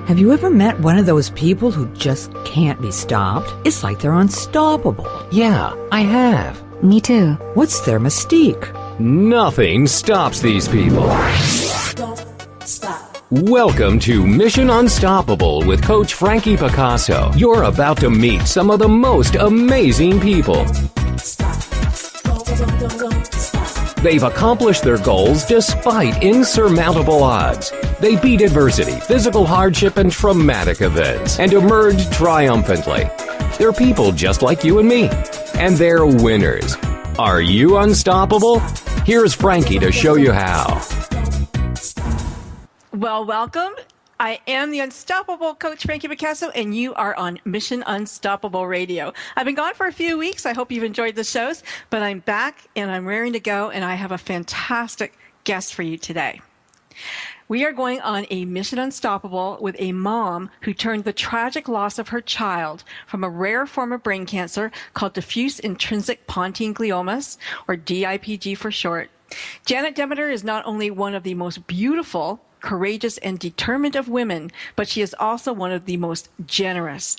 Have you ever met one of those people who just can't be stopped? It's like they're unstoppable. Yeah, I have. Me too. What's their mystique? Nothing stops these people. Don't stop. Welcome to Mission Unstoppable with Coach Frankie Picasso. You're about to meet some of the most amazing people. Stop. Don't stop. They've accomplished their goals despite insurmountable odds. They beat adversity, physical hardship, and traumatic events, and emerged triumphantly. They're people just like you and me, and they're winners. Are you unstoppable? Here's Frankie to show you how. Well, welcome. I am the Unstoppable Coach Frankie Picasso, and you are on Mission Unstoppable Radio. I've been gone for a few weeks. I hope you've enjoyed the shows, but I'm back and I'm raring to go, and I have a fantastic guest for you today. We are going on a Mission Unstoppable with a mom who turned the tragic loss of her child from a rare form of brain cancer called diffuse intrinsic pontine gliomas, or DIPG for short. Janet Demeter is not only one of the most beautiful, courageous, and determined of women, but she is also one of the most generous.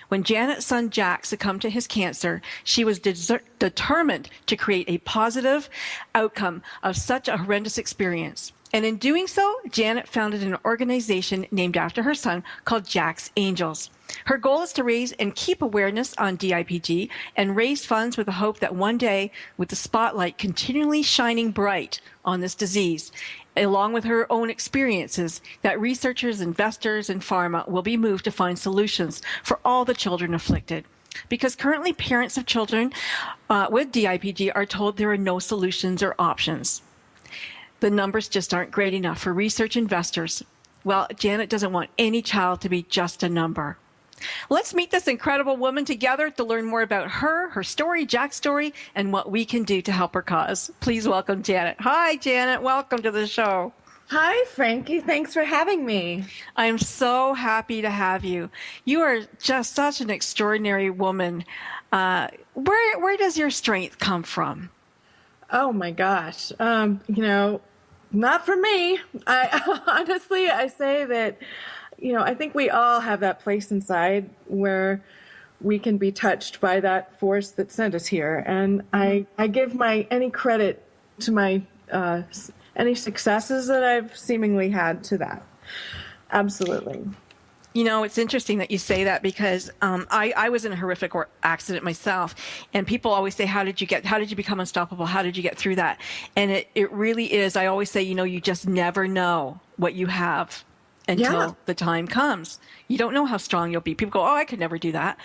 When Janet's son Jack succumbed to his cancer, she was determined to create a positive outcome of such a horrendous experience. And in doing so, Janet founded an organization named after her son called Jack's Angels. Her goal is to raise and keep awareness on DIPG and raise funds with the hope that one day, with the spotlight continually shining bright on this disease, along with her own experiences, that researchers, investors, and pharma will be moved to find solutions for all the children afflicted. Because currently parents of children with DIPG are told there are no solutions or options. The numbers just aren't great enough for research investors. Well, Janet doesn't want any child to be just a number. Let's meet this incredible woman together to learn more about her story, Jack's story, and what we can do to help her cause. Please welcome Janet. Hi, Janet. Welcome to the show. Hi, Frankie. Thanks for having me. I'm so happy to have you. You are just such an extraordinary woman. Where does your strength come from? Oh my gosh. Not for me. I say that, I think we all have that place inside where we can be touched by that force that sent us here. And I give any credit to my, any successes that I've seemingly had to that. Absolutely. It's interesting that you say that because I was in a horrific accident myself, and people always say, how did you become unstoppable? How did you get through that? And it really is. I always say, you just never know what you have until the time comes. You don't know how strong you'll be. People go, oh, I could never do that.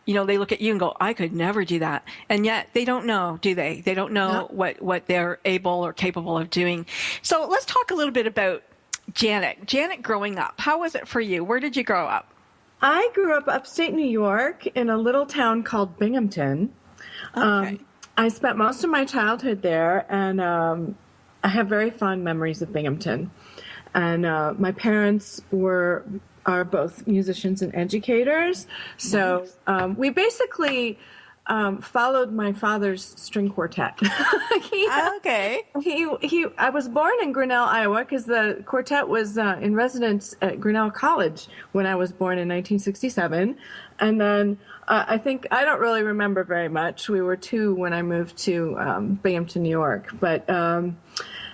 They look at you and go, I could never do that. And yet they don't know, do they? They don't know what they're able or capable of doing. So let's talk a little bit about Janet. Janet, growing up, how was it for you? Where did you grow up? I grew up upstate New York in a little town called Binghamton. Okay. I spent most of my childhood there, and I have very fond memories of Binghamton. And my parents are both musicians and educators, so we basically followed my father's string quartet. Okay. I was born in Grinnell, Iowa, because the quartet was in residence at Grinnell College when I was born in 1967. And then I don't really remember very much. We were 2 when I moved to Binghamton, New York. But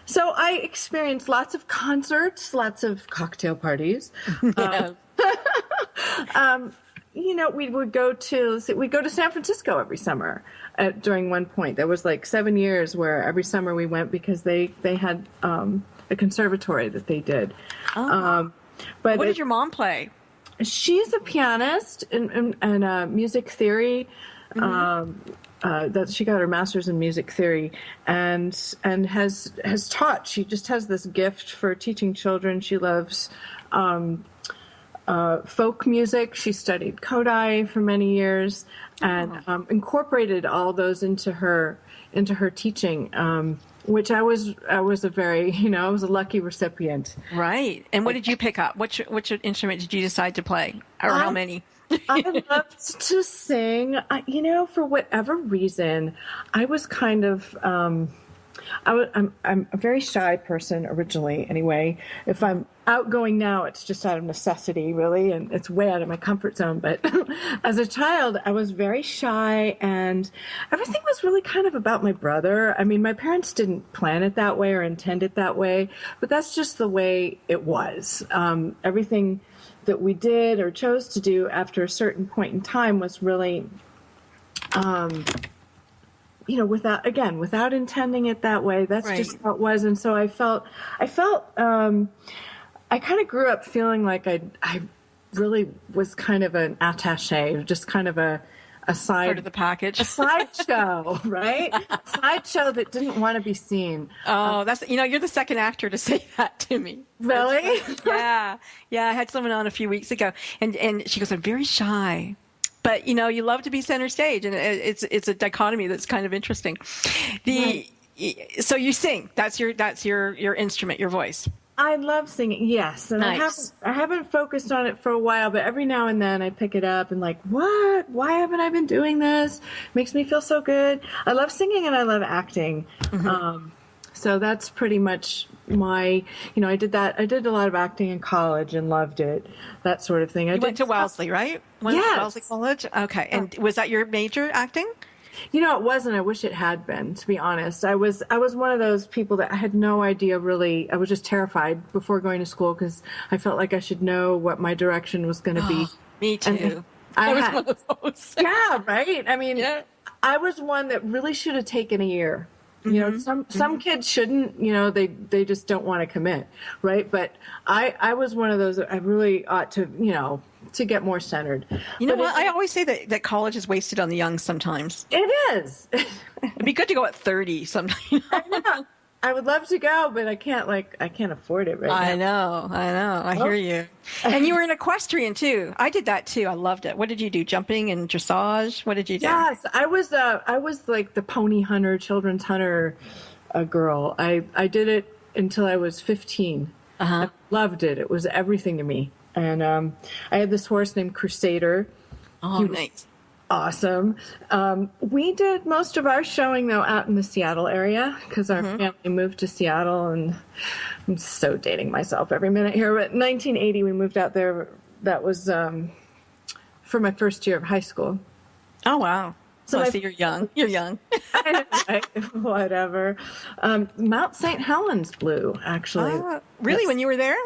so I experienced lots of concerts, lots of cocktail parties. Yeah. We'd go to San Francisco every summer. During one point, there was like 7 years where every summer we went because they had a conservatory that they did. Oh. But what did your mom play? She's a pianist in music theory. That she got her master's in music theory and has taught. She just has this gift for teaching children. She loves folk music. She studied Kodai for many years and incorporated all those into her teaching, which I was a very, I was a lucky recipient. Right. And what did you pick up? Which instrument did you decide to play, or how many? I loved to sing. For whatever reason, I was kind of I'm a very shy person originally. Anyway, if I'm outgoing now, it's just out of necessity, really, and it's way out of my comfort zone. But as a child, I was very shy, and everything was really kind of about my brother. I mean, my parents didn't plan it that way or intend it that way, but that's just the way it was. Everything that we did or chose to do after a certain point in time was really, without intending it that way. That's just how it was. And so I felt, I kind of grew up feeling like I really was kind of an attaché, just kind of a side part of the package, a sideshow, right? A sideshow that didn't want to be seen. Oh, you're the second actor to say that to me. Really? Yeah. I had someone on a few weeks ago, and she goes, "I'm very shy." But you love to be center stage, and it's a dichotomy that's kind of interesting. So you sing. That's your instrument, your voice. I love singing, yes, and nice. I haven't focused on it for a while, but every now and then I pick it up and like, what? Why haven't I been doing this? Makes me feel so good. I love singing and I love acting. Mm-hmm. So that's pretty much my, I did a lot of acting in college and loved it, that sort of thing. You went to Wellesley, right? Yes. To Wellesley College? Okay. And was that your major, acting? It wasn't. I wish it had been, to be honest. I was one of those people that I had no idea really. I was just terrified before going to school because I felt like I should know what my direction was going to be. Me too. And I was one of those. Yeah, right? I mean, I was one that really should have taken a year. Some kids shouldn't, they just don't want to commit, right? But I was one of those that I really ought to, to get more centered. You know what? I always say that college is wasted on the young sometimes. It is. It'd be good to go at 30 sometime. I know. I would love to go, but I can't afford it right now. I know. I hear you. And you were an equestrian too. I did that too. I loved it. What did you do? Jumping and dressage? What did you do? Yes, I was like the pony hunter, children's hunter girl. I did it until I was 15. I loved it. It was everything to me. And I had this horse named Crusader. Oh, nice. Awesome. We did most of our showing, though, out in the Seattle area because our family moved to Seattle. And I'm so dating myself every minute here. But 1980, we moved out there. That was for my first year of high school. Oh, wow. So I see you're young. You're young. I know, right? Whatever. Mount St. Helens Blue, actually. Really? When you were there?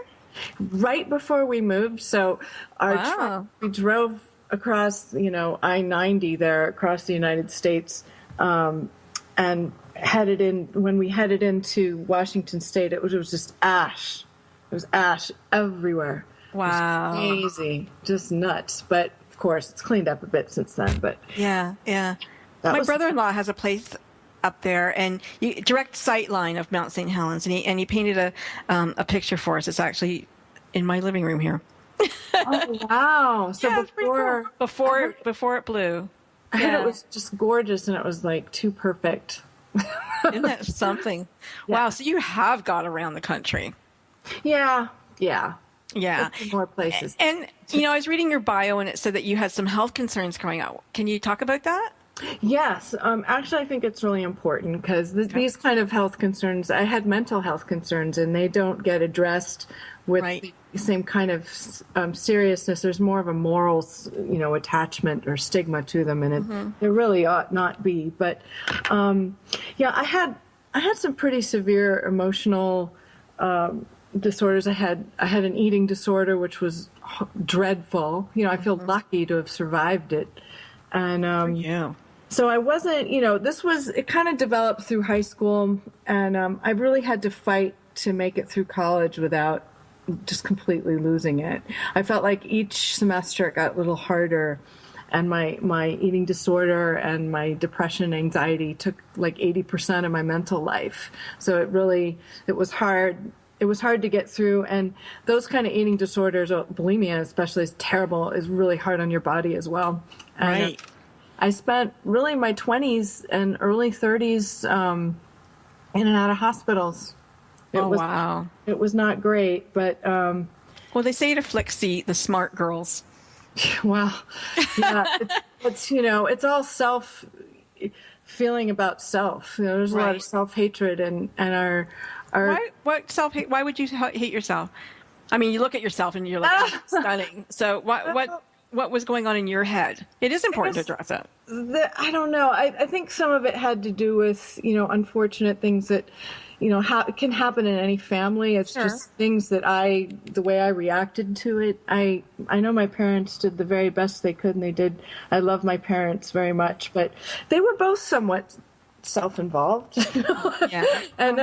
Right before we moved. So we drove across, I-90 there across the United States, and when we headed into Washington State, it was just ash. It was ash everywhere. Wow. It was crazy. Just nuts. But of course, it's cleaned up a bit since then. But yeah. My brother-in-law has a place up there, and direct sight line of Mount St. Helens, and he painted a picture for us. It's actually in my living room here. Oh wow! So before it blew, I heard it was just gorgeous, and it was like too perfect. Isn't that something? Wow! So you have got around the country. Yeah. More places. And I was reading your bio, and it said that you had some health concerns growing up. Can you talk about that? Yes. Actually, I think it's really important because these kind of health concerns, I had mental health concerns, and they don't get addressed with the same kind of seriousness. There's more of a moral, attachment or stigma to them, and it really ought not be. But I had some pretty severe emotional disorders. I had an eating disorder, which was dreadful. I feel lucky to have survived it. And so I wasn't, it kind of developed through high school, and I really had to fight to make it through college without just completely losing it. I felt like each semester it got a little harder, and my eating disorder and my depression, anxiety took like 80% of my mental life. So it was hard. It was hard to get through, and those kind of eating disorders, bulimia especially, is terrible, is really hard on your body as well. And I spent really my 20s and early 30s in and out of hospitals. Wow. It was not great, but... well, they say it afflicts the smart girls. Well, yeah, it's all feeling about self. There's a lot of self-hatred and our why would you hate yourself? I mean, you look at yourself and you're like, oh, stunning. So what was going on in your head? It is important to address it. I don't know. I think some of it had to do with, unfortunate things that, can happen in any family. It's just things that the way I reacted to it. I know my parents did the very best they could, and they did. I love my parents very much, but they were both somewhat self-involved, and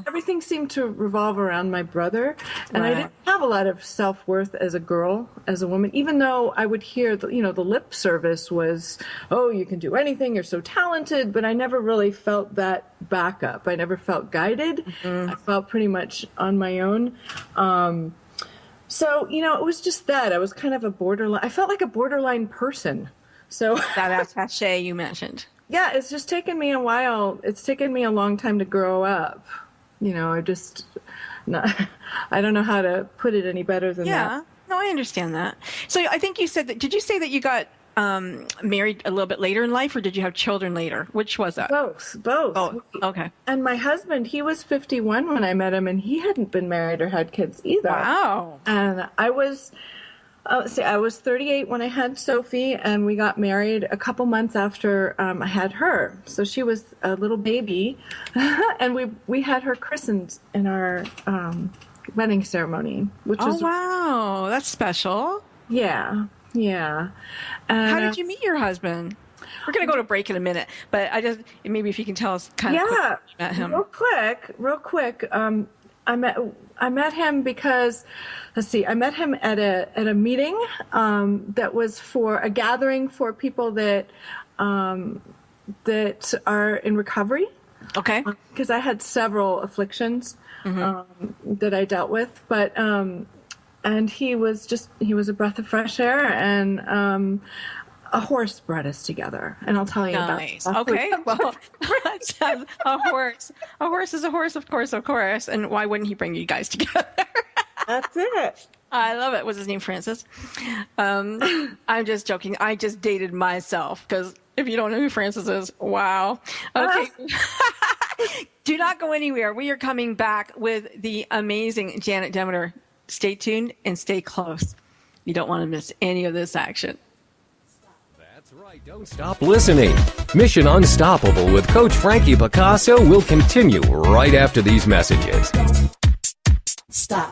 everything seemed to revolve around my brother, and I didn't have a lot of self-worth as a girl, as a woman, even though I would hear the lip service was, oh, you can do anything, you're so talented, but I never really felt that backup. I never felt guided. I felt pretty much on my own. So it was just that I was kind of I felt like a borderline person. So that cliche you mentioned. Yeah, it's just taken me a while. It's taken me a long time to grow up. I don't know how to put it any better than that. Yeah, no, I understand that. So I think you said that, did you say that you got married a little bit later in life, or did you have children later? Which was that? Both. Oh, okay. And my husband, he was 51 when I met him, and he hadn't been married or had kids either. Wow. And I was 38 when I had Sophie, and we got married a couple months after I had her. So she was a little baby, and we had her christened in our wedding ceremony, which was wow, that's special. Yeah. How did you meet your husband? We're going to go to break in a minute, but maybe if you can tell us kind of quick how you met him. Real quick. I met him because, I met him at a meeting that was for a gathering for people that are in recovery. Okay. Because I had several afflictions that I dealt with, but and he was a breath of fresh air, and a horse brought us together, and I'll tell you about it. Okay, well, a horse is a horse, of course, and why wouldn't he bring you guys together? That's it. I love it. Was his name Francis? I'm just joking. I just dated myself, because if you don't know who Francis is, wow. Okay. Do not go anywhere. We are coming back with the amazing Janet Demeter. Stay tuned and stay close. You don't want to miss any of this action. That's right. Don't stop listening. Mission Unstoppable with Coach Frankie Picasso will continue right after these messages. Stop.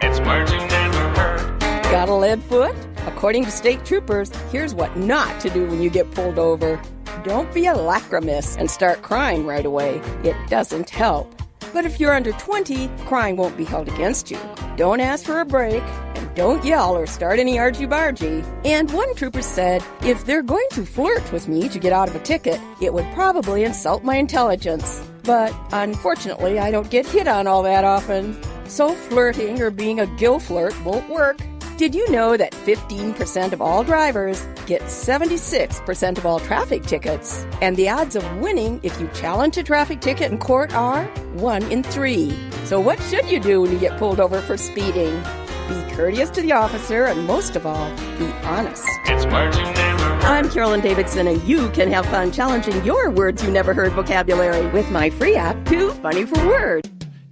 It's words you never heard. Got a lead foot? According to state troopers, here's what not to do when you get pulled over. Don't be a lachrymous and start crying right away. It doesn't help. But if you're under 20, crying won't be held against you. Don't ask for a break, and don't yell or start any argy-bargy. And one trooper said, if they're going to flirt with me to get out of a ticket, it would probably insult my intelligence. But unfortunately, I don't get hit on all that often. So flirting or being a gill flirt won't work. Did you know that 15% of all drivers get 76% of all traffic tickets? And the odds of winning if you challenge a traffic ticket in court are 1 in 3. So what should you do when you get pulled over for speeding? Be courteous to the officer, and most of all, be honest. It's words you never heard. I'm Carolyn Davidson, and you can have fun challenging your words you never heard vocabulary with my free app, Too Funny for Words.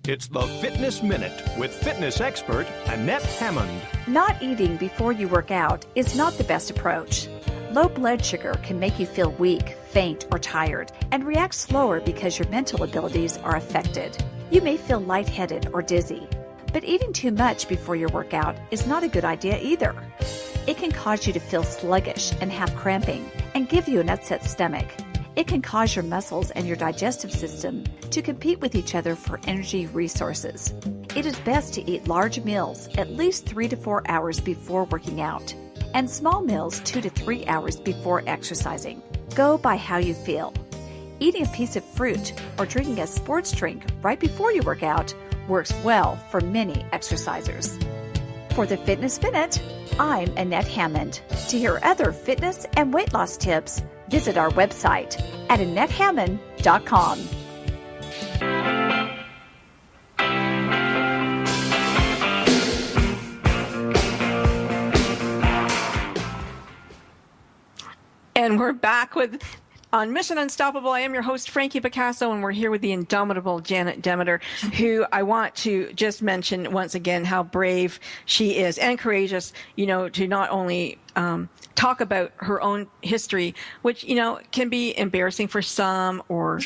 It's the Fitness Minute with fitness expert Annette Hammond. Not eating before you work out is not the best approach. Low blood sugar can make you feel weak, faint, or tired, and react slower because your mental abilities are affected. You may feel lightheaded or dizzy, but eating too much before your workout is not a good idea either. It can cause you to feel sluggish and have cramping, and give you an upset stomach. It can cause your muscles and your digestive system to compete with each other for energy resources. It is best to eat large meals at least 3 to 4 hours before working out, and small meals 2 to 3 hours before exercising. Go by how you feel. Eating a piece of fruit or drinking a sports drink right before you work out works well for many exercisers. For the Fitness Minute, I'm Annette Hammond. To hear other fitness and weight loss tips, visit our website at AnnetteHammond.com. And we're back on Mission Unstoppable. I am your host, Frankie Picasso, and we're here with the indomitable Janet Demeter, who I want to just mention once again how brave she is and courageous, to not only talk about her own history, which, can be embarrassing for some, or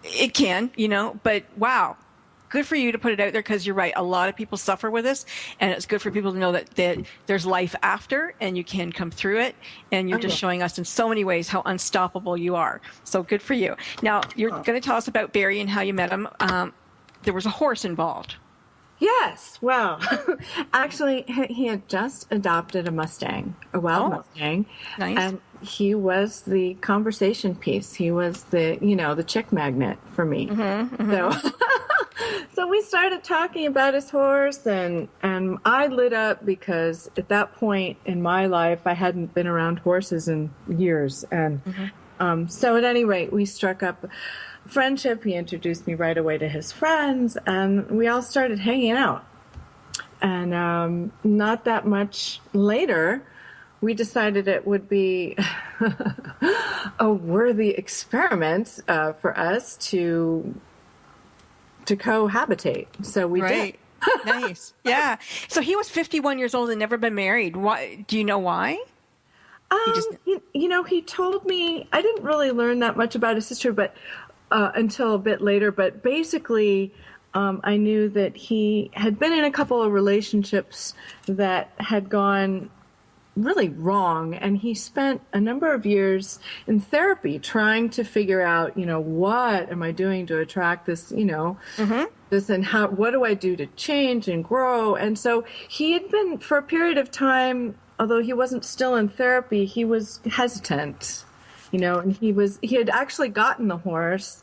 it can, but wow. Good for you to put it out there, because you're right. A lot of people suffer with this, and it's good for people to know that there's life after, and you can come through it. And you're just showing us in so many ways how unstoppable you are. So good for you. Now, you're going to tell us about Barry and how you met him. There was a horse involved. Yes. Well, actually, he had just adopted a Mustang, a wild Mustang. Nice. And he was the conversation piece. He was the chick magnet for me. So we started talking about his horse, and I lit up because at that point in my life, I hadn't been around horses in years. And so at any rate, we struck up friendship. He introduced me right away to his friends, and we all started hanging out. And not that much later, we decided it would be a worthy experiment for us to cohabitate. So we did. Nice. Yeah. So he was 51 years old and never been married. Why? Do you know why? He told me, I didn't really learn that much about his history, but until a bit later. But basically, I knew that he had been in a couple of relationships that had gone really wrong, and he spent a number of years in therapy trying to figure out, what am I doing to attract this, this, and what do I do to change and grow? And so he had been, for a period of time, although he wasn't still in therapy, he was hesitant, and he had actually gotten the horse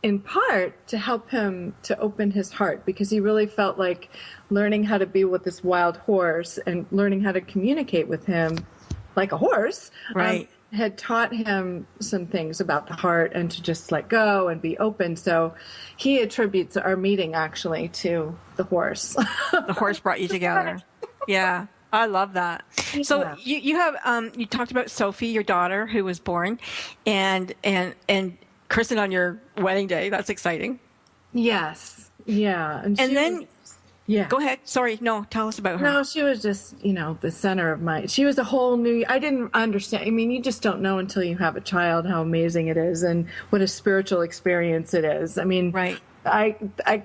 in part to help him to open his heart, because he really felt like learning how to be with this wild horse and learning how to communicate with him like a horse had taught him some things about the heart and to just let go and be open. So he attributes our meeting actually to the horse. The horse brought you together. Yeah. I love that. So you have you talked about Sophie, your daughter, who was born and christened on your wedding day. That's exciting. Yes. Yeah. And then go ahead. Sorry. No, tell us about her. No, she was just, the center of she was a whole new, I didn't understand. I mean, you just don't know until you have a child how amazing it is and what a spiritual experience it is. I mean, I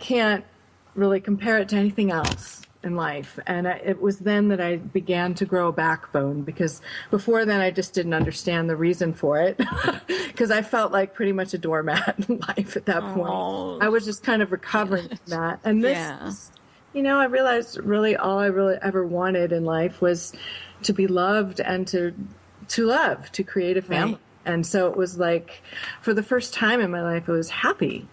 can't really compare it to anything else in life. And it was then that I began to grow a backbone, because before then I just didn't understand the reason for it, because I felt like pretty much a doormat in life at that point. I was just kind of recovering from that. And this, I realized really all I really ever wanted in life was to be loved and to love, to create a family. And so it was like, for the first time in my life, I was happy.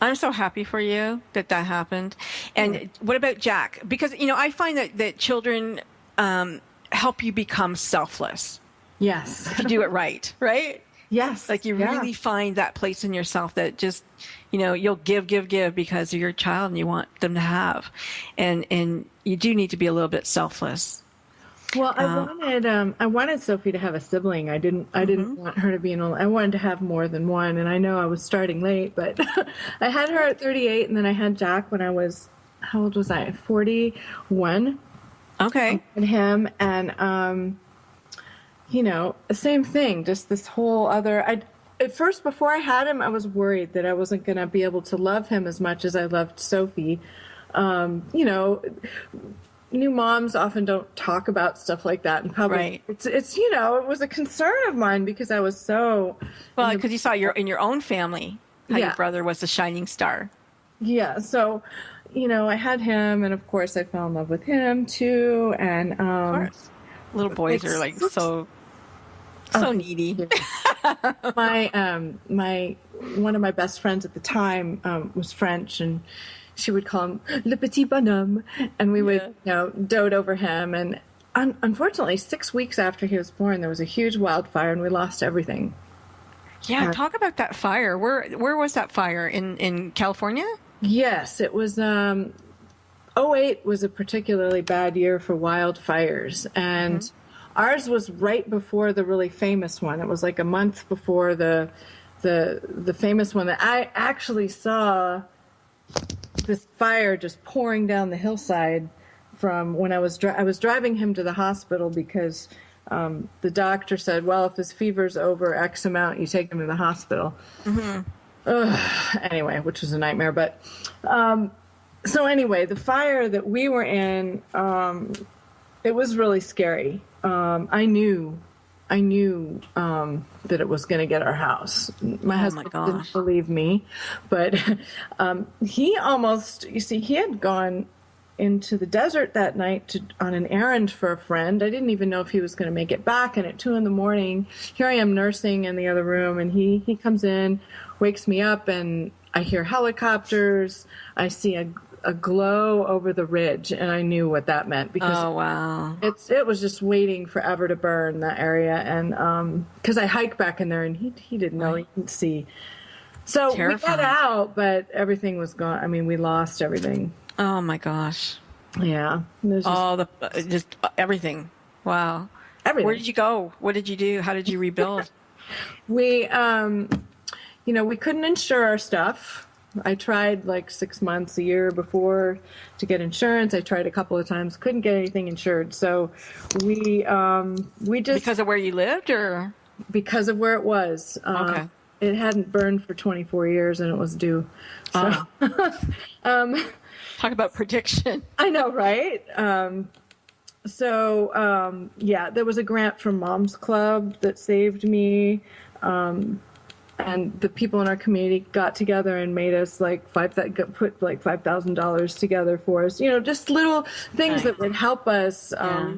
I'm so happy for you that happened. And what about Jack? Because, I find that children help you become selfless. Yes. If you do it right? Yes. Like you really find that place in yourself that just, you'll give because you're a child and you want them to have. And you do need to be a little bit selfless. Well, I wanted Sophie to have a sibling. I didn't want her to be I wanted to have more than one, and I know I was starting late, but I had her at 38, and then I had Jack when I was, how old was I? 41. Okay. And him, and same thing. Just this whole other. At first, before I had him, I was worried that I wasn't going to be able to love him as much as I loved Sophie. New moms often don't talk about stuff like that in public. It's it was a concern of mine because I was so because you saw in your own family how your brother was the shining star. Yeah, so I had him, and of course I fell in love with him too. And of course, little boys are like so needy. My one of my best friends at the time was French, and she would call him Le Petit Bonhomme, and we would, dote over him. And unfortunately, 6 weeks after he was born, there was a huge wildfire, and we lost everything. Yeah, talk about that fire. Where was that fire? In California? Yes, it was. 2008 was a particularly bad year for wildfires, and Ours was right before the really famous one. It was like a month before the famous one that I actually saw this fire just pouring down the hillside from when I was driving him to the hospital because the doctor said, well, if his fever's over X amount, you take him to the hospital. Anyway, which was a nightmare. But so anyway, the fire that we were in, it was really scary. I knew that it was going to get our house. My husband didn't believe me, but he had gone into the desert that night on an errand for a friend. I didn't even know if he was going to make it back. And at 2 a.m, here I am nursing in the other room, and he comes in, wakes me up, and I hear helicopters. I see a glow over the ridge, and I knew what that meant because it was just waiting forever to burn that area. And because I hiked back in there, and he didn't know, he didn't see. So we got out, but everything was gone. I mean, we lost everything. Oh my gosh. Yeah. Just everything. Wow. Everything. Where did you go? What did you do? How did you rebuild? We couldn't insure our stuff. I tried like 6 months, a year before to get insurance. I tried a couple of times, couldn't get anything insured. So we just, because of where you lived, or because of where it was. Okay. It hadn't burned for 24 years, and it was due. So, talk about prediction. I know, right? There was a grant from Mom's Club that saved me. And the people in our community got together and made us put $5,000 together for us. Just little things that would help us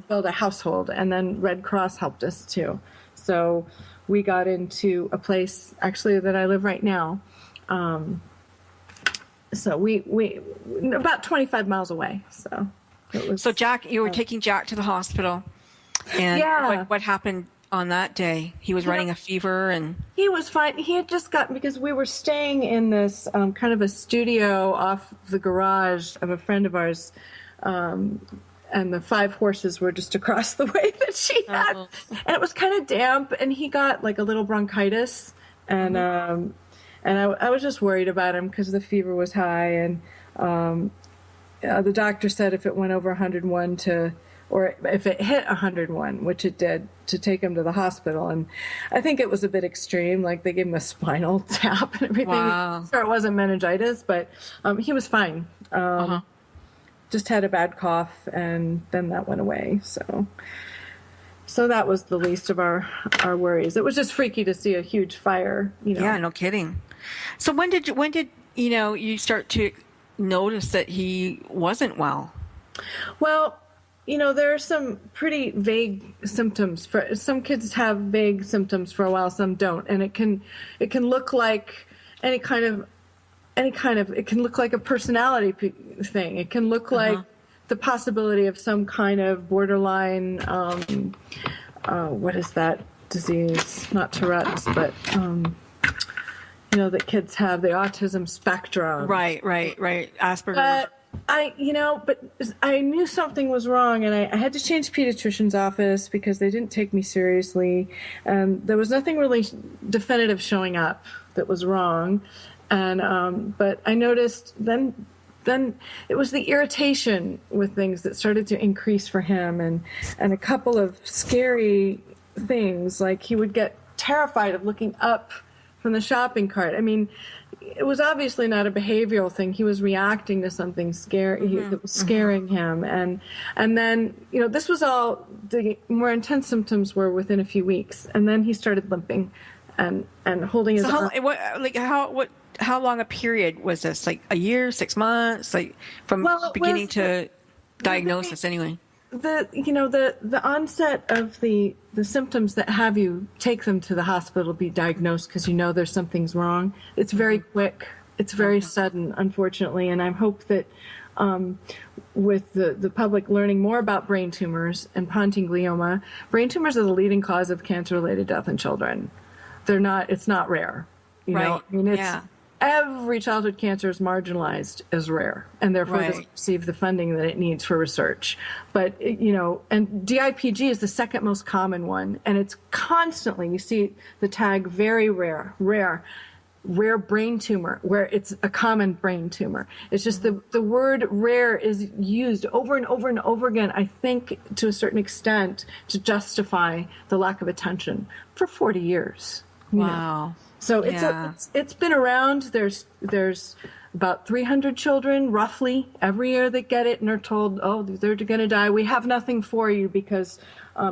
build a household. And then Red Cross helped us too. So we got into a place actually that I live right now. So we about 25 miles away. So it was. So Jack, you were taking Jack to the hospital, and what happened on that day? He was running a fever, and he was fine. He had just because we were staying in this kind of a studio off the garage of a friend of ours, and the 5 horses were just across the way that she had, and it was kind of damp, and he got like a little bronchitis, and I was just worried about him because the fever was high, and the doctor said if it went over 101 or if it hit 101, which it did, to take him to the hospital. And I think it was a bit extreme. Like they gave him a spinal tap and everything. Wow. Sure, it wasn't meningitis, but he was fine. Just had a bad cough, and then that went away. So that was the least of our worries. It was just freaky to see a huge fire. Yeah, no kidding. So when did you start to notice that he wasn't well? Well, there are some pretty vague symptoms. For some kids have vague symptoms for a while, some don't, and it can look like any kind of it can look like a personality thing. It can look like the possibility of some kind of borderline. What is that disease? Not Tourette's, but that kids have the autism spectrum. Right. Asperger's. But I knew something was wrong, and I had to change pediatrician's office because they didn't take me seriously. And there was nothing really definitive showing up that was wrong. And but I noticed then it was the irritation with things that started to increase for him, and a couple of scary things, like he would get terrified of looking up from the shopping cart. I mean, it was obviously not a behavioral thing. He was reacting to something scary that was scaring him, and then this was all, the more intense symptoms were within a few weeks, and then he started limping and holding his arm. How long a period was this? Like a year, 6 months, like from beginning to diagnosis anyway? The onset of the symptoms that have you take them to the hospital to be diagnosed because there's something's wrong. It's very quick. It's very sudden, unfortunately. And I hope that with the public learning more about brain tumors and pontine glioma, brain tumors are the leading cause of cancer-related death in children. It's not rare. Right. I mean, every childhood cancer is marginalized as rare, and therefore doesn't receive the funding that it needs for research. But, and DIPG is the second most common one, and it's constantly, you see the tag very rare brain tumor, where it's a common brain tumor. It's just the word rare is used over and over and over again, I think, to a certain extent, to justify the lack of attention for 40 years. Wow. So it's been around. There's about 300 children, roughly, every year that get it, and are told, oh, they're going to die. We have nothing for you because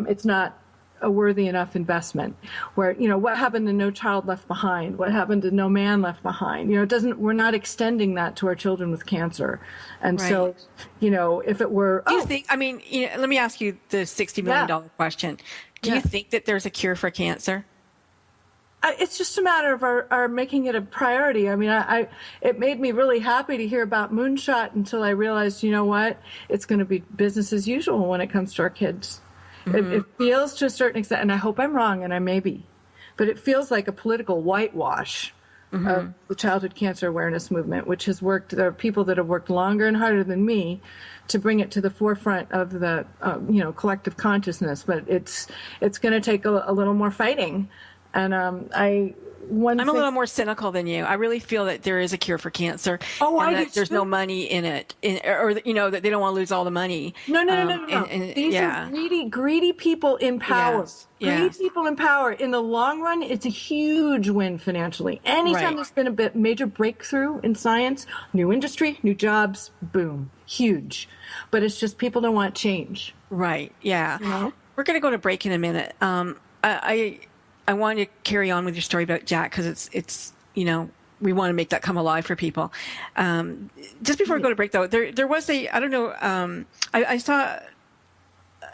it's not a worthy enough investment. Where, what happened to No Child Left Behind? What happened to No Man Left Behind? we're not extending that to our children with cancer. And so, if it were... Do you think, let me ask you the $60 million question. Do you think that there's a cure for cancer? It's just a matter of our making it a priority. It made me really happy to hear about Moonshot until I realized, it's going to be business as usual when it comes to our kids. Mm-hmm. It feels to a certain extent, and I hope I'm wrong, and I may be, but it feels like a political whitewash of the childhood cancer awareness movement, which has worked. There are people that have worked longer and harder than me to bring it to the forefront of the collective consciousness. But it's going to take a little more fighting. And I'm a little more cynical than you. I really feel that there is a cure for cancer. Oh, and that there's no money in it, or that they don't want to lose all the money. No. These are greedy people in power. Greedy people in power. In the long run, it's a huge win financially. Anytime there's been a major breakthrough in science, new industry, new jobs, boom, huge. But it's just people don't want change. Right. Yeah. We're going to go to break in a minute. I want to carry on with your story about Jack because it's we want to make that come alive for people. Just before we go to break, though, there was I saw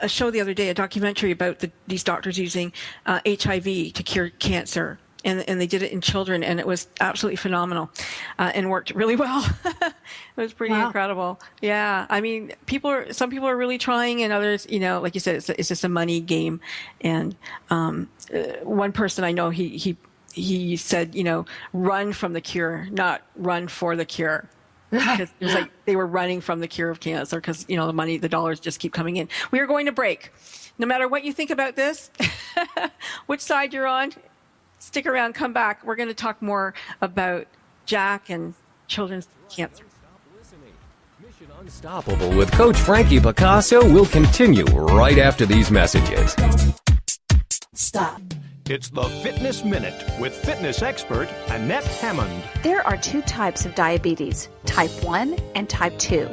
a show the other day, a documentary about these doctors using HIV to cure cancer. And they did it in children, and it was absolutely phenomenal, and worked really well. It was pretty incredible. Yeah, some people are really trying, and others, like you said, it's just a money game. And one person I know, he said, run from the cure, not run for the cure. Because it was like they were running from the cure of cancer because, the dollars just keep coming in. We are going to break. No matter what you think about this, which side you're on, stick around, come back. We're going to talk more about Jack and children's cancer. Mission Unstoppable with Coach Frankie Picasso will continue right after these messages. Stop. It's the Fitness Minute with fitness expert Annette Hammond. There are two types of diabetes, type 1 and type 2.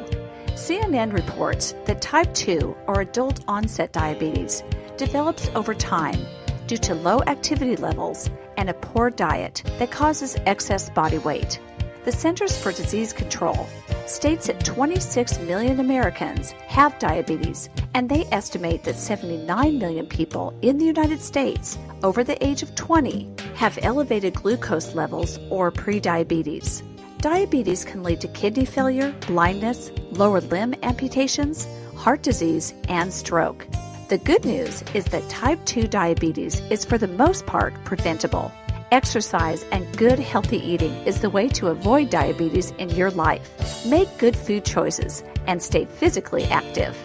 CNN reports that type 2, or adult onset diabetes, develops over time due to low activity levels and a poor diet that causes excess body weight. The Centers for Disease Control states that 26 million Americans have diabetes, and they estimate that 79 million people in the United States over the age of 20 have elevated glucose levels or prediabetes. Diabetes can lead to kidney failure, blindness, lower limb amputations, heart disease, and stroke. The good news is that type 2 diabetes is for the most part preventable. Exercise and good healthy eating is the way to avoid diabetes in your life. Make good food choices and stay physically active.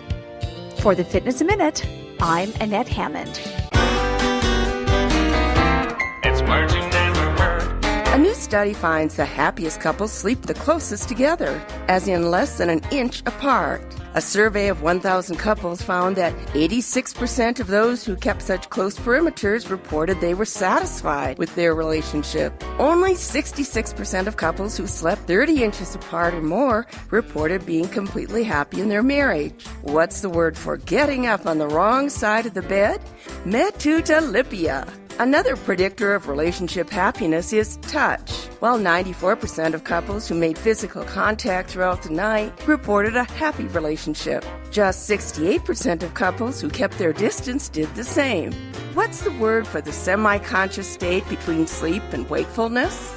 For the Fitness Minute, I'm Annette Hammond. It's words you never heard. A new study finds the happiest couples sleep the closest together, as in less than an inch apart. A survey of 1,000 couples found that 86% of those who kept such close perimeters reported they were satisfied with their relationship. Only 66% of couples who slept 30 inches apart or more reported being completely happy in their marriage. What's the word for getting up on the wrong side of the bed? Metutalipia. Another predictor of relationship happiness is touch. While 94% of couples who made physical contact throughout the night reported a happy relationship, just 68% of couples who kept their distance did the same. What's the word for the semi-conscious state between sleep and wakefulness?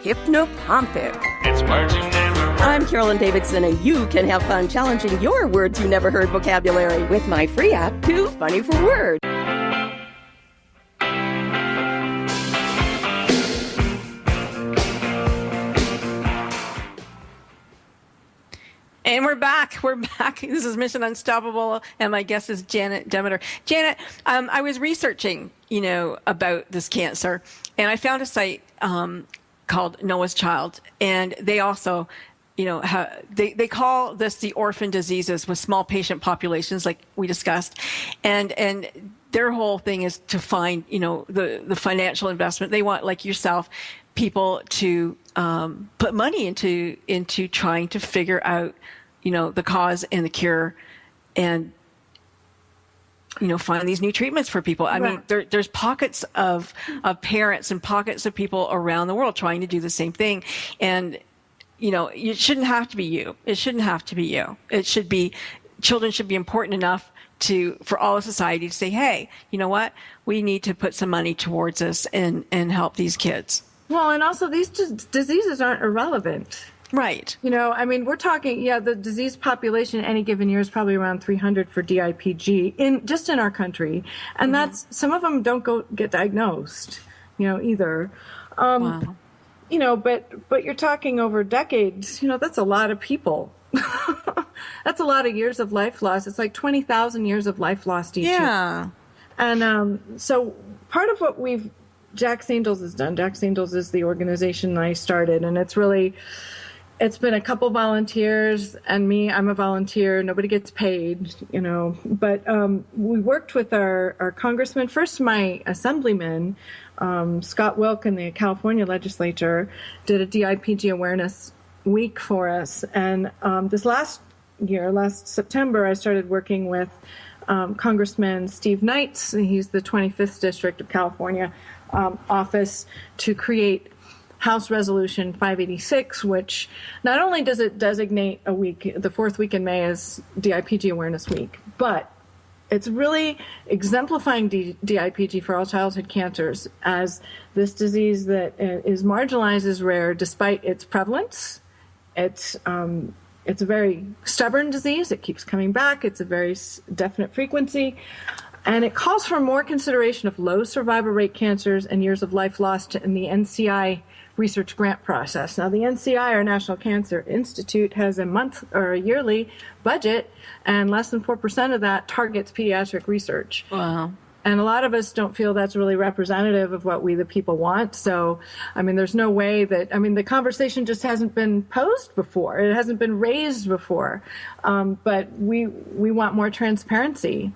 Hypnopompic. It's words you never heard. I'm Carolyn Davidson, and you can have fun challenging your words you never heard vocabulary with my free app, Too Funny for Words. And we're back. We're back. This is Mission Unstoppable, and my guest is Janet Demeter. Janet, I was researching, about this cancer, and I found a site called Noah's Child, and they also, they call this the orphan diseases with small patient populations, like we discussed, and their whole thing is to find, the financial investment. They want, like yourself, people to put money into trying to figure out, the cause and the cure, and find these new treatments for people. I mean, there's pockets of parents and pockets of people around the world trying to do the same thing, and it shouldn't have to be you. It shouldn't have to be you. It should be, children should be important enough for all of society to say, hey, you know what? We need to put some money towards this and help these kids. Well, and also these diseases aren't irrelevant. Right. We're talking, the disease population any given year is probably around 300 for DIPG just in our country. And that's, some of them don't get diagnosed, either. Wow. But you're talking over decades, that's a lot of people. That's a lot of years of life loss. It's like 20,000 years of life lost each year. And so part of what Jack's Angels has done. Jack's Angels is the organization I started, and it's been a couple volunteers and me. I'm a volunteer. Nobody gets paid, but we worked with our congressman, first my assemblyman, Scott Wilk in the California legislature, did a DIPG awareness week for us. And this last September, I started working with Congressman Steve Knights. He's the 25th District of California office, to create House Resolution 586, which not only does it designate a week, the fourth week in May, as DIPG Awareness Week, but it's really exemplifying DIPG for all childhood cancers as this disease that is marginalized as rare despite its prevalence. It's a very stubborn disease. It keeps coming back. It's a very definite frequency. And it calls for more consideration of low survival rate cancers and years of life lost in the NCI research grant process. Now, the NCI, our National Cancer Institute, has a month or a yearly budget, and less than 4% of that targets pediatric research. Wow. And a lot of us don't feel that's really representative of what we, the people, want. So, there's no way that, the conversation just hasn't been posed before. It hasn't been raised before. But we want more transparency.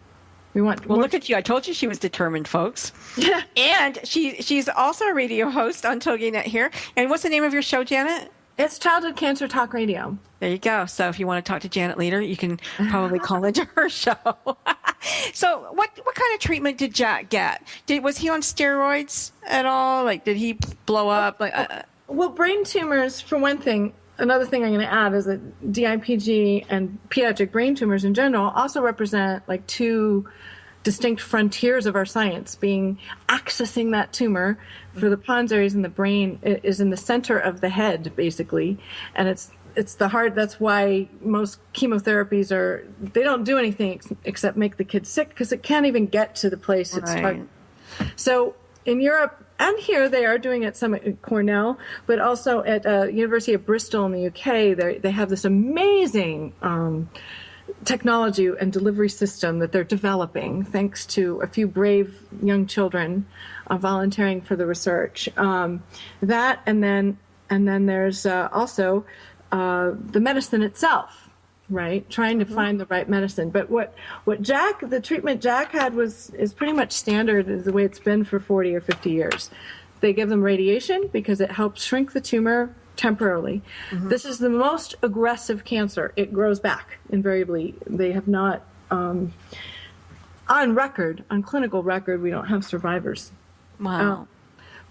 Well, look at you. I told you she was determined, folks. Yeah. And she's also a radio host on TogiNet here. And what's the name of your show, Janet? It's Childhood Cancer Talk Radio. There you go. So if you want to talk to Janet later, you can probably call into her show. So what kind of treatment did Jack get? Was he on steroids at all? Like, did he blow up? Well, brain tumors, for one thing. Another thing I'm going to add is that DIPG and pediatric brain tumors in general also represent like two distinct frontiers of our science. Accessing that tumor for the pons areas in the brain is in the center of the head, basically, and it's the heart. That's why most chemotherapies they don't do anything except make the kid sick, because it can't even get to the place it's targeted. So in Europe and here, they are doing it some at Cornell, but also at University of Bristol in the UK. They have this amazing technology and delivery system that they're developing, thanks to a few brave young children volunteering for the research. That and then there's also the medicine itself, right? Trying to find the right medicine. But the treatment Jack had is pretty much standard, the way it's been for 40 or 50 years. They give them radiation because it helps shrink the tumor temporarily. Mm-hmm. This is the most aggressive cancer. It grows back invariably. They have not, on clinical record, we don't have survivors. Wow.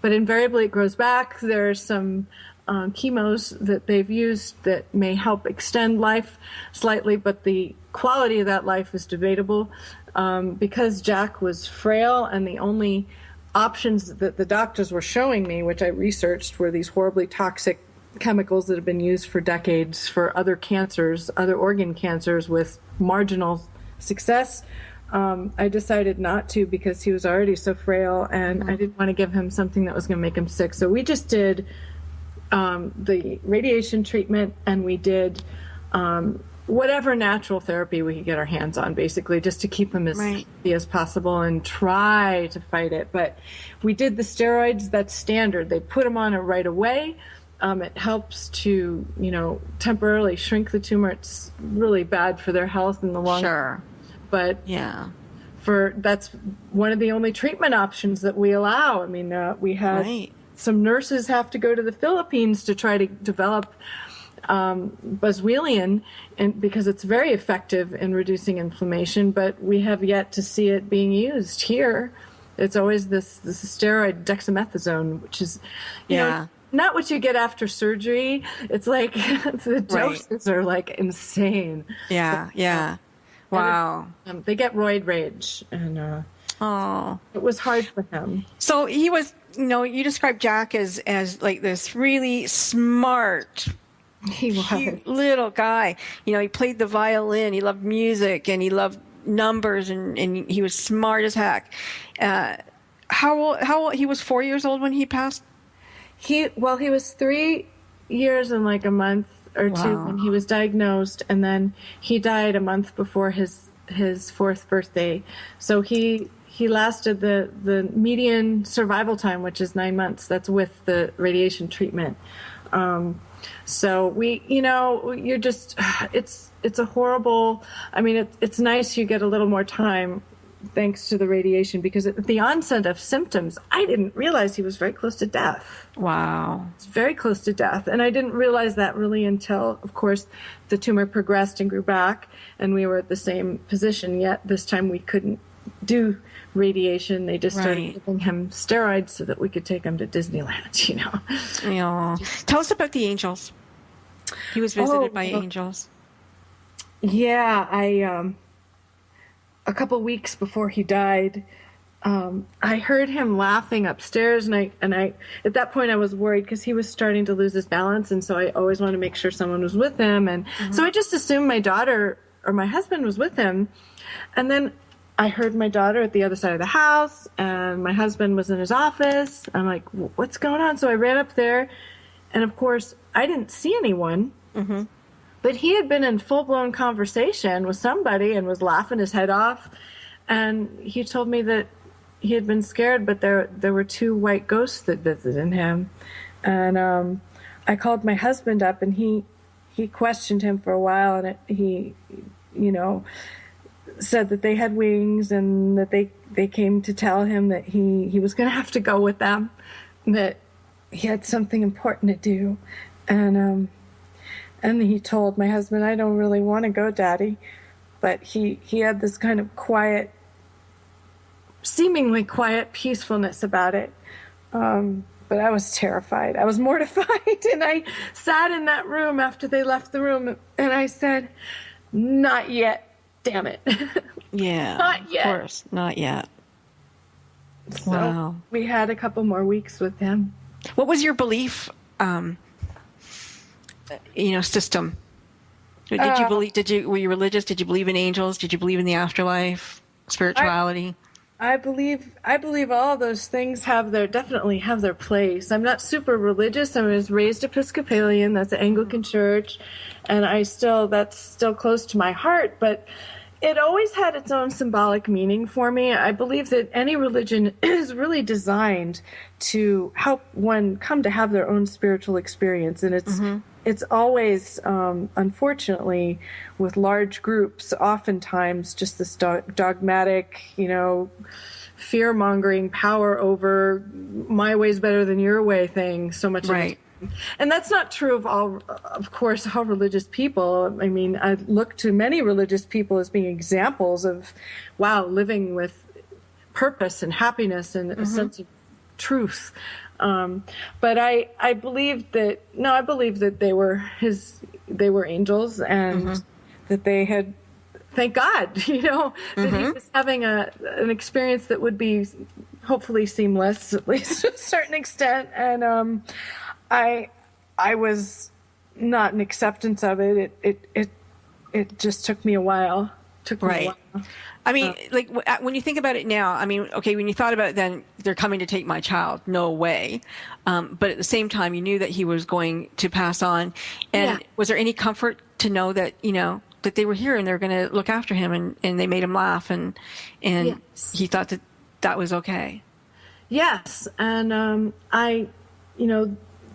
But invariably it grows back. There's some chemos that they've used that may help extend life slightly, but the quality of that life is debatable. Because Jack was frail, and the only options that the doctors were showing me, which I researched, were these horribly toxic chemicals that have been used for decades for other cancers, other organ cancers, with marginal success. I decided not to, because he was already so frail, and I didn't want to give him something that was going to make him sick. So we just did the radiation treatment, and we did whatever natural therapy we could get our hands on, basically, just to keep him as healthy as possible and try to fight it. But we did the steroids. That's standard. They put him on it right away. It helps to, temporarily shrink the tumor. It's really bad for their health in the long run. But that's one of the only treatment options that we allow. I mean, we had some nurses have to go to the Philippines to try to develop Boswellian, and because it's very effective in reducing inflammation, but we have yet to see it being used here. It's always this steroid dexamethasone, which is, not what you get after surgery. It's like the doses are like insane. Yeah. Wow. They get roid rage, and it was hard for him. So he was, you described Jack as like this really smart, cute little guy. He played the violin, he loved music, and he loved numbers, and he was smart as heck. How old? He was 4 years old when he passed? He was 3 years and like a month or two when he was diagnosed, and then he died a month before his 4th birthday. So he lasted the median survival time, which is 9 months. That's with the radiation treatment. So you're just, it's a horrible, I mean, it's nice you get a little more time thanks to the radiation, because at the onset of symptoms, I didn't realize he was very close to death. Wow. It's very close to death. And I didn't realize that really until, of course, the tumor progressed and grew back, and we were at the same position, yet this time we couldn't do radiation. They just started giving him steroids so that we could take him to Disneyland, Yeah. Tell us about the angels. He was visited by angels. Yeah, a couple weeks before he died, I heard him laughing upstairs, and I at that point I was worried because he was starting to lose his balance, and so I always wanted to make sure someone was with him, and so I just assumed my daughter or my husband was with him, and then I heard my daughter at the other side of the house, and my husband was in his office. I'm like, what's going on? So I ran up there, and of course I didn't see anyone. But he had been in full-blown conversation with somebody and was laughing his head off. And he told me that he had been scared, but there were 2 white ghosts that visited him. And I called my husband up, and he questioned him for a while, and he said that they had wings, and that they came to tell him that he was going to have to go with them, that he had something important to do. And he told my husband, I don't really want to go, Daddy. But he had this kind of quiet, seemingly quiet peacefulness about it. But I was terrified. I was mortified. And I sat in that room after they left the room, and I said, not yet, damn it. Yeah. Not yet. Of course, not yet. So we had a couple more weeks with him. What was your belief system? Did you believe? Were you religious? Did you believe in angels? Did you believe in the afterlife, spirituality? I believe all of those things definitely have their place. I'm not super religious. I was raised Episcopalian. That's the Anglican Church, and that's still close to my heart. But it always had its own symbolic meaning for me. I believe that any religion is really designed to help one come to have their own spiritual experience, and it's always, unfortunately, with large groups, oftentimes just this dogmatic, fear-mongering, power over my way's better than your way thing so much. Right. And that's not true of all religious people. I mean, I look to many religious people as being examples of, living with purpose and happiness and a sense of truth. But I believe that they were angels, and that they had, thank God, that he was having an experience that would be hopefully seamless, at least to a certain extent. And I was not an acceptance of it. It just took me a while. I mean, when you think about it now, I mean, okay, when you thought about it then, they're coming to take my child, no way. But at the same time, you knew that he was going to pass on. And was there any comfort to know that, that they were here and they were going to look after him, and they made him laugh, and Yes. he thought that was okay. Yes, and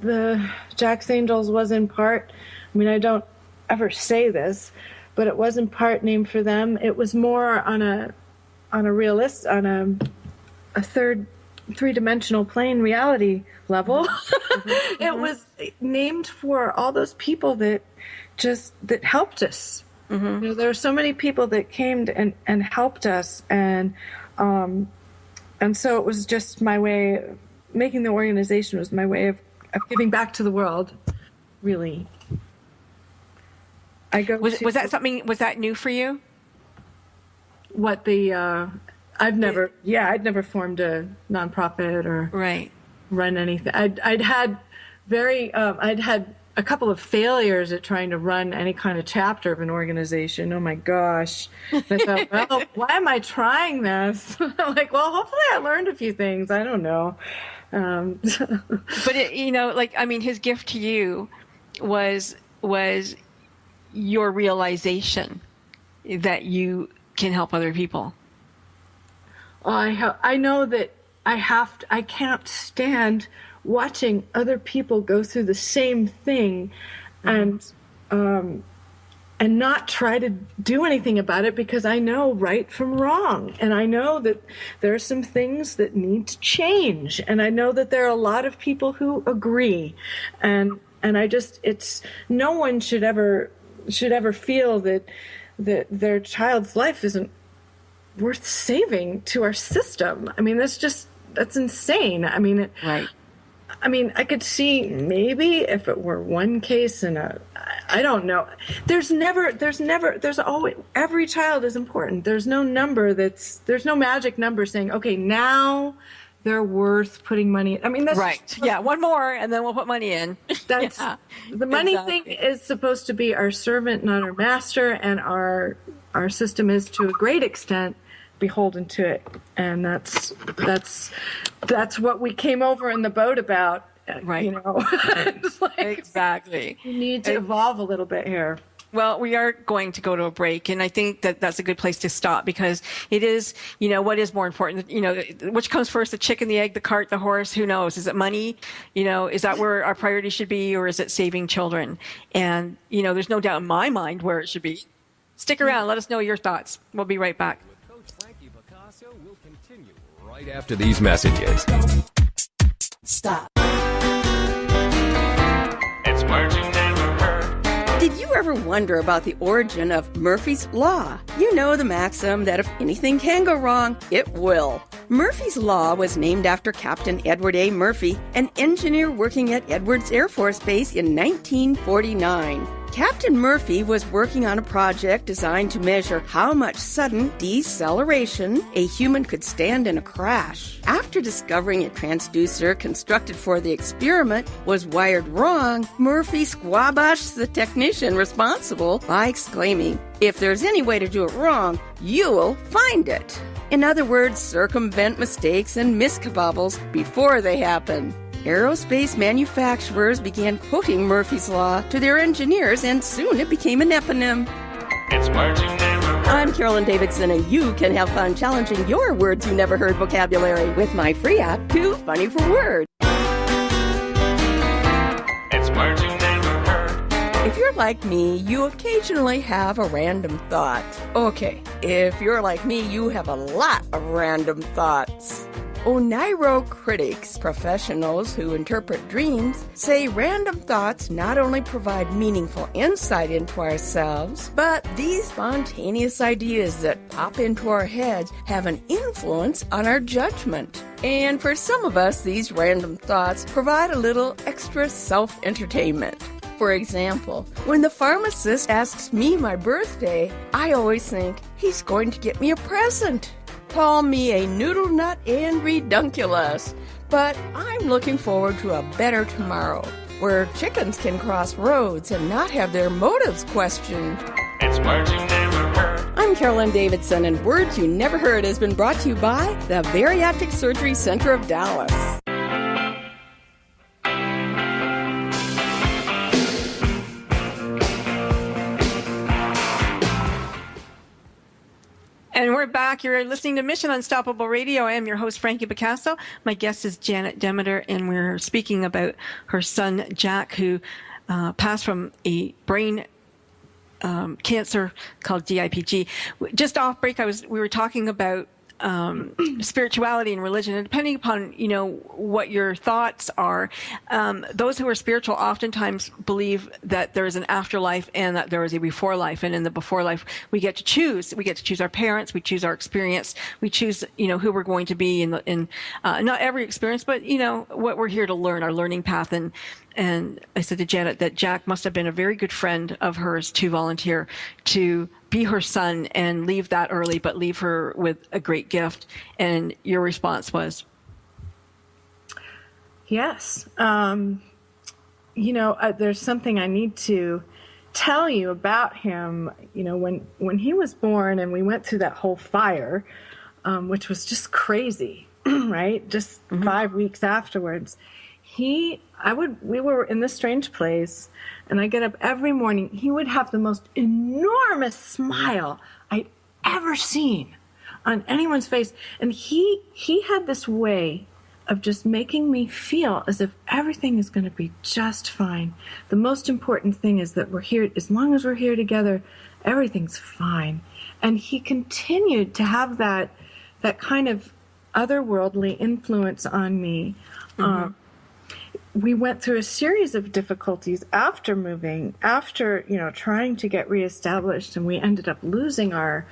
the Jack's Angels was in part, I mean, I don't ever say this, but it was in part named for them. It was more on a three-dimensional plane reality level. It was named for all those people that helped us. There were so many people that came and helped us, and so it was just my way. Making the organization was my way of giving back to the world. Really, Was that something? Was that new for you? What the? I'd never formed a nonprofit or run anything. I'd had a couple of failures at trying to run any kind of chapter of an organization. Oh my gosh. I thought, well, why am I trying this? I'm like, well, hopefully I learned a few things. I don't know. But his gift to you was your realization that you can help other people. I know that I can't stand watching other people go through the same thing and not try to do anything about it, because I know right from wrong, and I know that there are some things that need to change, and I know that there are a lot of people who agree, and no one should ever feel that their child's life isn't worth saving to our system. I mean, that's insane. I mean, I could see maybe if it were one case I don't know. There's always, every child is important. There's no magic number saying, okay, now they're worth putting money in. I mean, that's right. Yeah, one more, and then we'll put money in. That's the money thing is supposed to be our servant, not our master, and our system is to a great extent beholden to it, and that's what we came over in the boat about. Right. It's like, exactly. We need to evolve a little bit here. Well, we are going to go to a break, and I think that that's a good place to stop, because it is, what is more important, which comes first, the chicken, the egg, the cart, the horse, who knows? Is it money? Is that where our priority should be, or is it saving children? And, there's no doubt in my mind where it should be. Stick around. Let us know your thoughts. We'll be right back. Will continue right after these messages. Stop. It's words you never heard. Did you ever wonder about the origin of Murphy's Law? You know the maxim that if anything can go wrong, it will. Murphy's Law was named after Captain Edward A. Murphy, an engineer working at Edwards Air Force Base in 1949. Captain Murphy was working on a project designed to measure how much sudden deceleration a human could stand in a crash. After discovering a transducer constructed for the experiment was wired wrong, Murphy squabashed the technician responsible by exclaiming, "If there's any way to do it wrong, you'll find it." In other words, circumvent mistakes and miskabobbles before they happen. Aerospace manufacturers began quoting Murphy's Law to their engineers, and soon it became an eponym. It's words you never heard. I'm Carolyn Davidson, and you can have fun challenging your words you never heard vocabulary with my free app, Too Funny for Words. It's words you never heard. If you're like me, you occasionally have a random thought. Okay, if you're like me, you have a lot of random thoughts. Oneirocritics, professionals who interpret dreams, say random thoughts not only provide meaningful insight into ourselves, but these spontaneous ideas that pop into our heads have an influence on our judgment. And for some of us, these random thoughts provide a little extra self-entertainment. For example, when the pharmacist asks me my birthday, I always think he's going to get me a present. Call me a noodle nut and redunculus, but I'm looking forward to a better tomorrow, where chickens can cross roads and not have their motives questioned. It's words you never heard. I'm Carolyn Davidson, and Words You Never Heard has been brought to you by the Bariatric Surgery Center of Dallas. And we're back. You're listening to Mission Unstoppable Radio. I am your host, Frankie Picasso. My guest is Janet Demeter, and we're speaking about her son, Jack, who passed from a brain cancer called DIPG. Just off break, we were talking about spirituality and religion, and depending upon what your thoughts are, those who are spiritual oftentimes believe that there is an afterlife and that there is a before life, and in the before life we get to choose our parents, we choose our experience, we choose who we're going to be in not every experience, but what we're here to learn, our learning path. And I said to Janet that Jack must have been a very good friend of hers to volunteer to be her son and leave that early, but leave her with a great gift. And your response was? Yes. There's something I need to tell you about him. When he was born and we went through that whole fire, which was just crazy, right? Just 5 weeks afterwards. We were in this strange place, and I get up every morning. He would have the most enormous smile I'd ever seen on anyone's face. And he had this way of just making me feel as if everything is going to be just fine. The most important thing is that we're here, as long as we're here together, everything's fine. And he continued to have that kind of otherworldly influence on me. We went through a series of difficulties after moving, after, trying to get reestablished, and we ended up losing our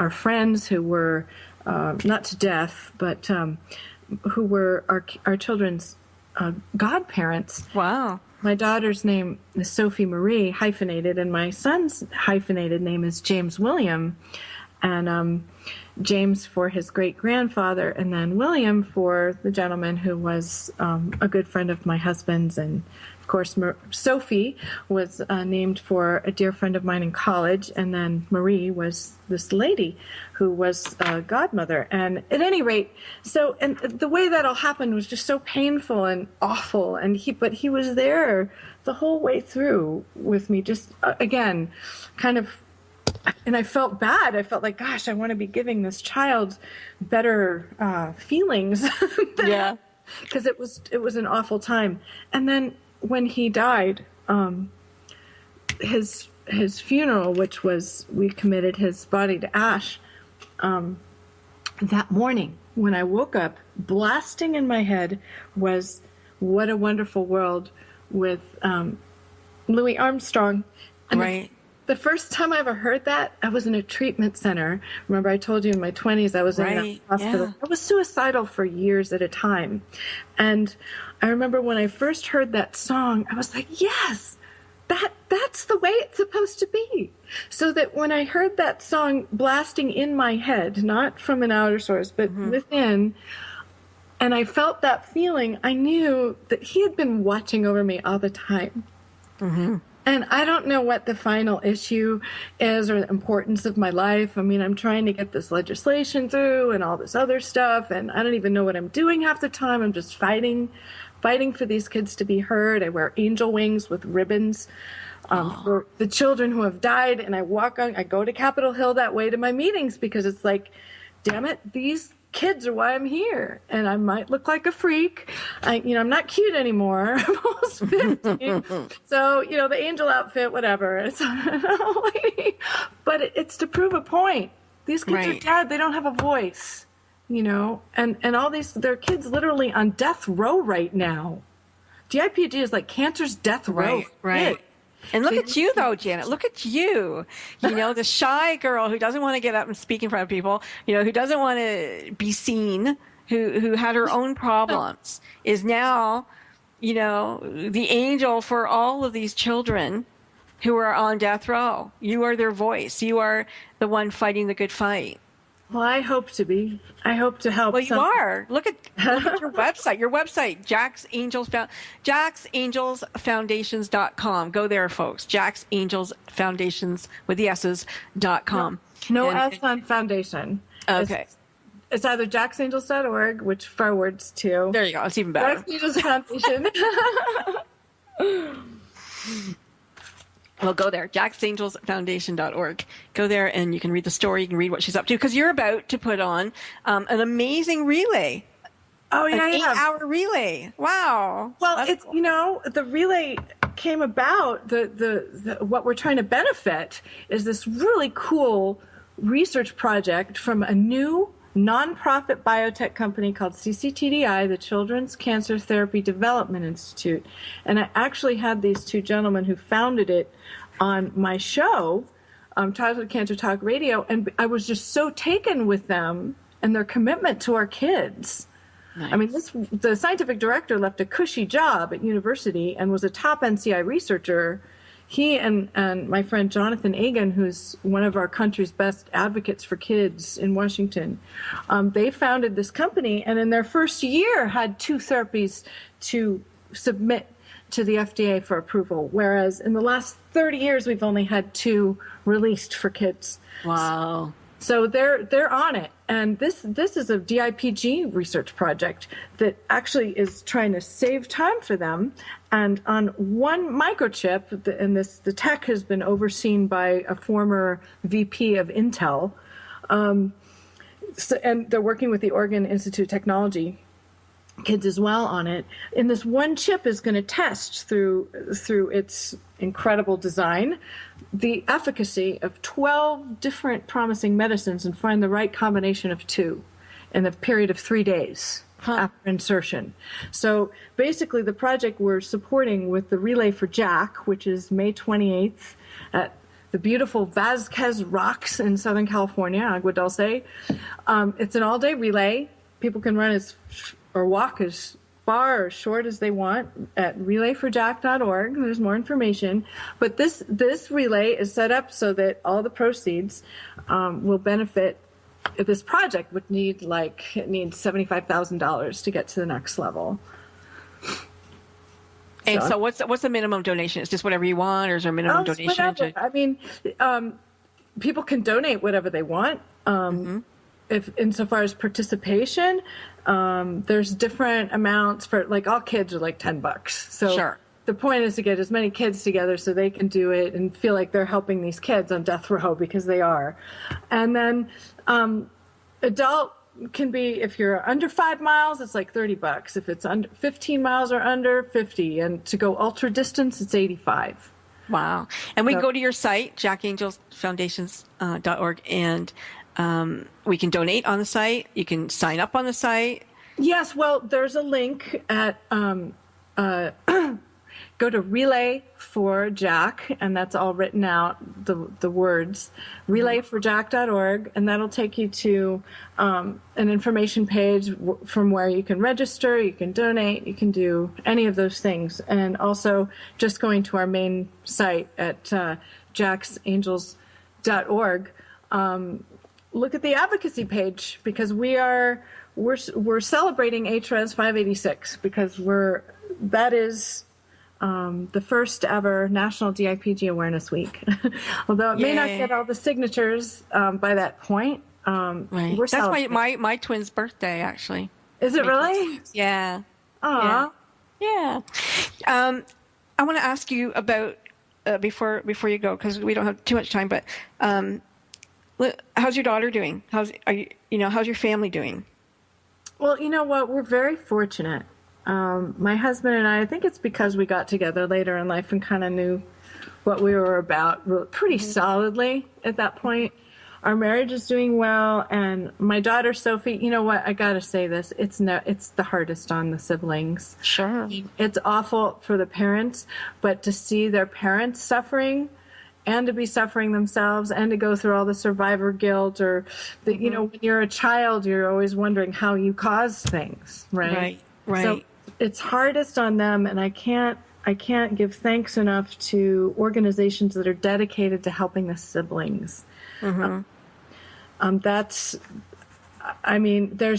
friends who were, not to death, but who were our children's godparents. Wow. My daughter's name is Sophie Marie, hyphenated, and my son's hyphenated name is James William. And James for his great-grandfather, and then William for the gentleman who was a good friend of my husband's. And, of course, Sophie was named for a dear friend of mine in college, and then Marie was this lady who was a godmother. And at any rate, and the way that all happened was just so painful and awful, but he was there the whole way through with me, just, again, kind of. And I felt bad. I felt like, gosh, I want to be giving this child better feelings. Yeah. Because it was an awful time. And then when he died, his funeral, which was, we committed his body to ash, that morning when I woke up, blasting in my head was "What a Wonderful World" with Louis Armstrong. And right. The first time I ever heard that, I was in a treatment center. Remember, I told you in my 20s I was in a hospital. Yeah. I was suicidal for years at a time. And I remember when I first heard that song, I was like, yes, that's the way it's supposed to be. So that when I heard that song blasting in my head, not from an outer source, but within, and I felt that feeling, I knew that he had been watching over me all the time. Mm-hmm. And I don't know what the final issue is or the importance of my life. I mean, I'm trying to get this legislation through and all this other stuff, and I don't even know what I'm doing half the time. I'm just fighting for these kids to be heard. I wear angel wings with ribbons for the children who have died, and I go to Capitol Hill that way to my meetings because it's like, damn it, these kids are why I'm here. And I might look like a freak. I'm not cute anymore. I'm almost 50. So, the angel outfit, whatever. But it's to prove a point. These kids are dead. They don't have a voice, and all these, they're kids literally on death row right now. DIPG is like cancer's death row. Right. And look at you, though, Janet. Look at you. The shy girl who doesn't want to get up and speak in front of people, who doesn't want to be seen, who had her own problems, is now, the angel for all of these children who are on death row. You are their voice. You are the one fighting the good fight. Well, I hope to be. I hope to help. Well, you are. Look at your website. Your website, JacksAngelsFoundations.com. Go there, folks. JacksAngelsFoundations with the S's.com. No S on foundation. Okay. It's either jacksangels.org, which forwards to. There you go. It's even better. Jacks Angels Foundation. Well, go there, jacksangelsfoundation.org. Go there and you can read the story. You can read what she's up to because you're about to put on an amazing relay. Oh, yeah, an 8-hour relay. Wow. Well, That's it's, cool. the relay came about, the what we're trying to benefit is this really cool research project from a new nonprofit biotech company called CCTDI, the Children's Cancer Therapy Development Institute. And I actually had these two gentlemen who founded it on my show, Childhood Cancer Talk Radio, and I was just so taken with them and their commitment to our kids. Nice. I mean, the scientific director left a cushy job at university and was a top NCI researcher. He and my friend Jonathan Agan, who's one of our country's best advocates for kids in Washington, they founded this company, and in their first year had 2 therapies to submit to the FDA for approval, whereas in the last 30 years we've only had 2 released for kids. Wow. So they're on it, and this is a DIPG research project that actually is trying to save time for them. And on one microchip, and the tech has been overseen by a former VP of Intel, and they're working with the Oregon Institute of Technology kids as well on it. And this one chip is going to test through its incredible design the efficacy of 12 different promising medicines and find the right combination of 2 in the period of 3 days after insertion. So basically the project we're supporting with the Relay for Jack, which is May 28th at the beautiful Vasquez Rocks in Southern California, Agua Dulce. It's an all-day relay. People can run or walk as far or short as they want at relayforjack.org. There's more information. But this relay is set up so that all the proceeds will benefit this project, which needs $75,000 to get to the next level. And so what's the minimum donation? Is just whatever you want, or is there a minimum donation? Whatever. I mean, people can donate whatever they want. If insofar as participation, there's different amounts for, like, all kids are like $10. So sure. The point is to get as many kids together so they can do it and feel like they're helping these kids on death row, because they are. And then adult can be, if you're under 5 miles, it's like $30. If it's under 15 miles or under, $50. And to go ultra distance, it's $85. Wow. And we can go to your site, jackangelsfoundations.org, and we can donate on the site. You can sign up on the site. Yes, well, there's a link at go to Relay for Jack, and that's all written out, the words, relayforjack.org, and that'll take you to an information page from where you can register, you can donate, you can do any of those things. And also just going to our main site at jacksangels.org, look at the advocacy page, because we're celebrating HRES 586, because that is the first ever National DIPG Awareness Week. Although it may not get all the signatures by that point. Right. We're That's my twin's birthday, actually. Is it really? Yeah. Aw. Yeah. I want to ask you about before you go, because we don't have too much time. But how's your daughter doing? How's your family doing? Well, you know what? We're very fortunate. My husband and I think it's because we got together later in life and kind of knew what we were about pretty solidly at that point. Our marriage is doing well, and my daughter Sophie, you know what? I got to say this. It's the hardest on the siblings. Sure. It's awful for the parents, but to see their parents suffering and to be suffering themselves and to go through all the survivor guilt, or when you're a child, you're always wondering how you cause things, right? Right. So it's hardest on them, and I can't give thanks enough to organizations that are dedicated to helping the siblings. There's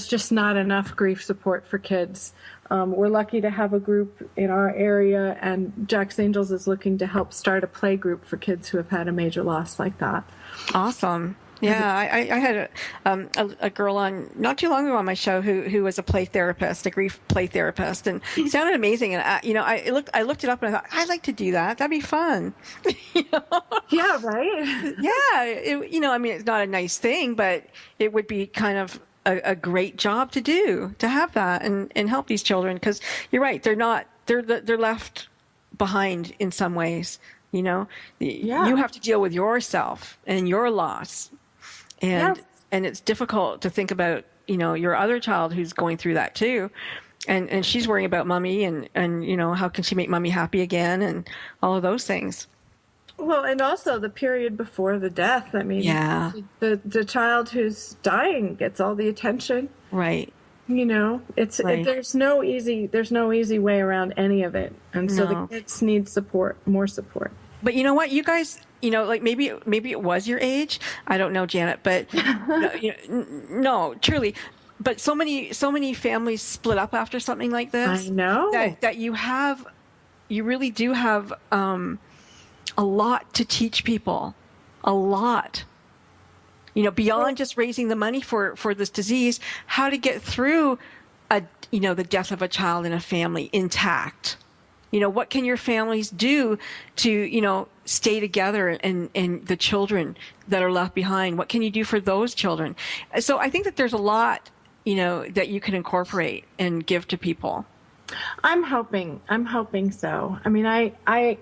just not enough grief support for kids. We're lucky to have a group in our area, and Jack's Angels is looking to help start a play group for kids who have had a major loss like that. Awesome. Yeah, I had a girl on not too long ago on my show who was a play therapist, a grief play therapist, and it sounded amazing. And I looked it up and I thought I'd like to do that. That'd be fun. Yeah, right. Yeah, it's not a nice thing, but it would be kind of a great job to do, to have that and help these children, because you're right, they're left behind in some ways. You have to deal with yourself and your loss. And it's difficult to think about, your other child who's going through that too. And she's worrying about mommy and how can she make mommy happy again and all of those things. Well, and also the period before the death. I mean, the child who's dying gets all the attention. Right. There's no easy way around any of it. And so the kids need support, more support. But you know what, you guys, maybe it was your age. I don't know, Janet, but no, truly. But so many families split up after something like this. I know that you really do have a lot to teach people, a lot. Beyond just raising the money for this disease, how to get through the death of a child in a family intact. What can your families do to, stay together and the children that are left behind? What can you do for those children? So I think that there's a lot, that you can incorporate and give to people. I'm hoping so. I mean, I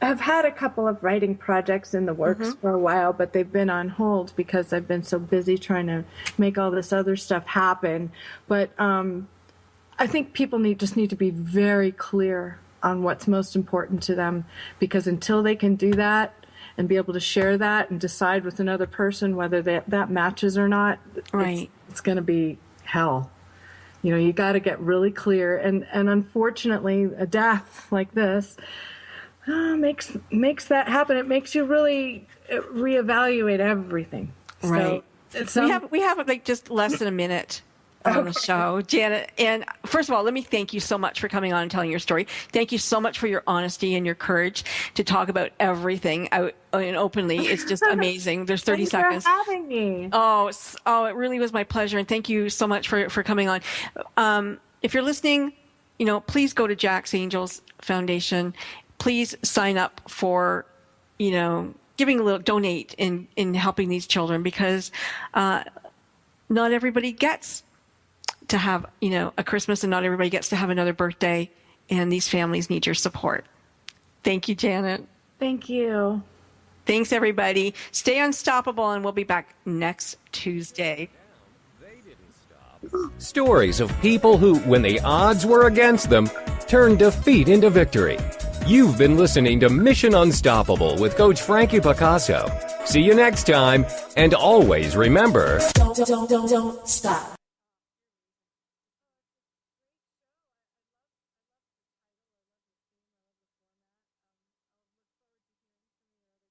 have had a couple of writing projects in the works for a while, but they've been on hold because I've been so busy trying to make all this other stuff happen. But I think people just need to be very clear on what's most important to them, because until they can do that and be able to share that and decide with another person whether that matches or not, right, it's going to be hell. You got to get really clear. And unfortunately, a death like this makes that happen. It makes you really reevaluate everything. Right. So we have like just less than a minute on the show, Janet. And first of all, let me thank you so much for coming on and telling your story. Thank you so much for your honesty and your courage to talk about everything out and openly. It's just amazing. There's 30 seconds. Thanks for having me. Oh, it really was my pleasure. And thank you so much for coming on. If you're listening, please go to Jack's Angels Foundation. Please sign up for, giving a little, donate in helping these children, because not everybody gets to have, a Christmas, and not everybody gets to have another birthday, and these families need your support. Thank you, Janet. Thank you. Thanks, everybody. Stay unstoppable, and we'll be back next Tuesday. Stories of people who, when the odds were against them, turned defeat into victory. You've been listening to Mission Unstoppable with Coach Frankie Picasso. See you next time, and always remember, Don't stop.